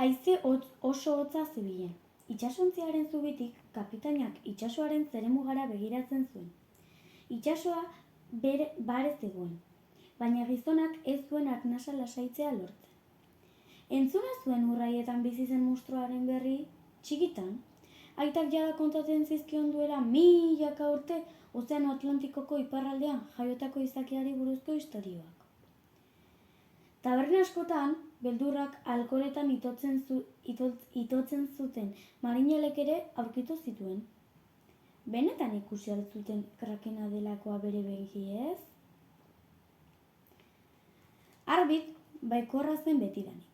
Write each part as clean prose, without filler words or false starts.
Haize oso hotza zebilen. Itsasontziaren zubitik kapitainak itsasoaren zeremugara begiratzen zuen. Itsasoa bare zegoen, baina gizonak ez zuen arnasa lasaitzea lortzen. Entzuna zuen urraietan bizi zen munstroaren berri txikitan, aitak jada kontatzen zizkion duela milaka urte Ozeano Atlantikoko iparraldean jaiotako izakiari buruzko istorioak. Taberna askotan, beldurrak alkoholetan itotzen zuten marinelek ere aurkitu zituen. Benetan ikusi zuten krakena delakoa bere begiez? Arbit baikorra zen betidanik.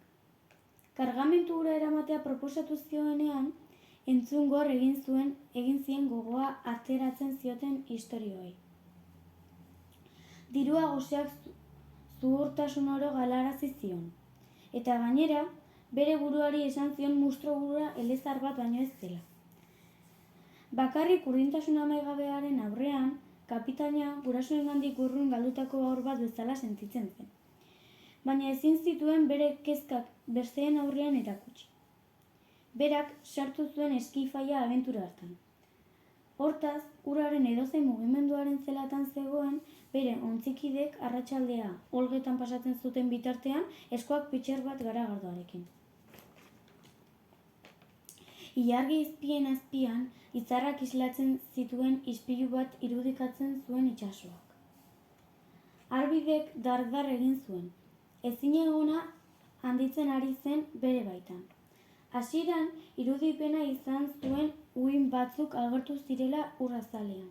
Kargamentu hura eramatea proposatu zioenean, entzungor egin zien gogoa ateratzen zioten istorioei. Dirua goseak zuhurtasun oro galarazi zion, eta gainera, bere buruari esan zion munstro burua elezar bat baino ez zela. Bakarrik urdintasun amaigabearen aurrean, kapitaina gurasoengandik urrun galdutako haur bat bezala sentitzen zen. Baina ezin zituen bere kezkak besteen aurrean erakutsi. Berak sartu zuen eskifaia abentura hartan. Hortaz, uraren edozein mugimenduaren zelatan zegoen, bere ontzikidek arratsaldea olgetan pasatzen zuten bitartean eskuak pitxer bat garagardoarekin. Ilargi izpien azpian, izarrak islatzen zituen ispilu bat irudikatzen zuen itsasoak. Arbidek dardar egin zuen, ezinegona handitzen ari zen bere baitan. Hasieran irudipena izan zuen uhin batzuk agertu zirela ur azalean.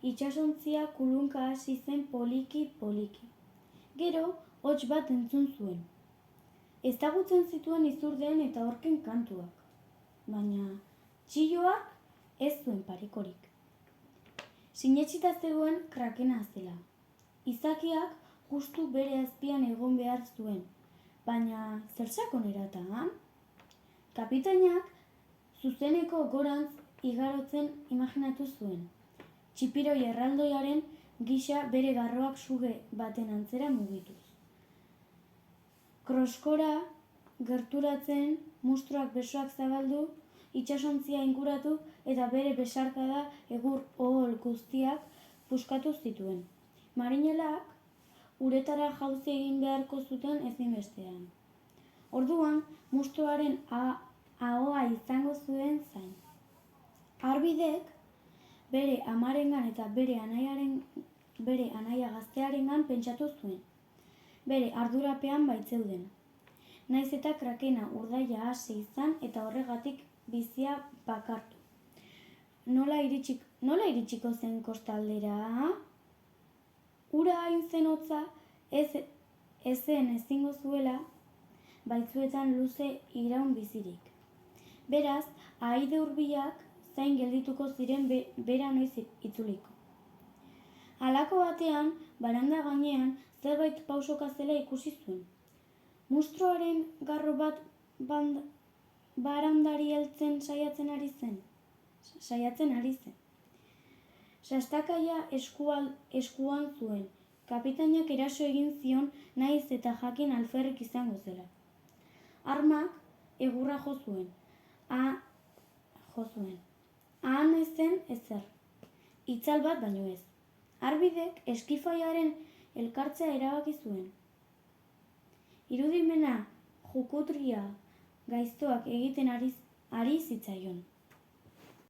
Itsasontzia kulunka hasi zen poliki-poliki. Gero, hots bat entzun zuen. Ezagutzen zituen izurdean eta orken kantuak. Baina, txilloak ez zuen parikorik. Sinetsita zegoen krakena zela. Izakiak justu bere azpian egon behar zuen, baina zer sakoneratan? Kapitainak zuzeneko gorantz igarotzen imaginatu zuen. Txipiroi erraldoiaren gisa bere garroak suge baten antzera mugituz. Kroskora gerturatzen munstroak besoak zabaldu, itsasontzia inguratu eta bere besarkada egur ohol guztiak puskatu zituen. Marinelak uretara jauzi egin beharko zuten ezinbestean. Orduan, munstroaren ahoa izango zuen zain. Arbidek bere amarengan eta bere anaia gaztearengan pentsatu zuen. Bere ardurapean baitzeuden. Naiz eta krakena urdaila hasi izan eta horregatik bizia bakartu. Nola iritsiko zen kostaldera? Ura hain zen hotza ezen ezingo zuela baitzuetan luze iraun bizirik. Beraz, ahaide hurbilak zain geldituko ziren bera noiz itzuliko. Halako batean, baranda gainean zerbait pausoka zela ikusi zuen. Munstroaren garro bat barandari heltzen saiatzen ari zen. Sastakaia eskuan zuen. Kapitainak eraso egin zion naiz eta jakin alferrik izango zela. Armak egurra jo zuen. Han ez zen ezer. Itzal bat baino ez. Arbidek eskifaiaren elkartzea erabaki zuen. Irudimena jukutria gaiztoak egiten ari zitzaion.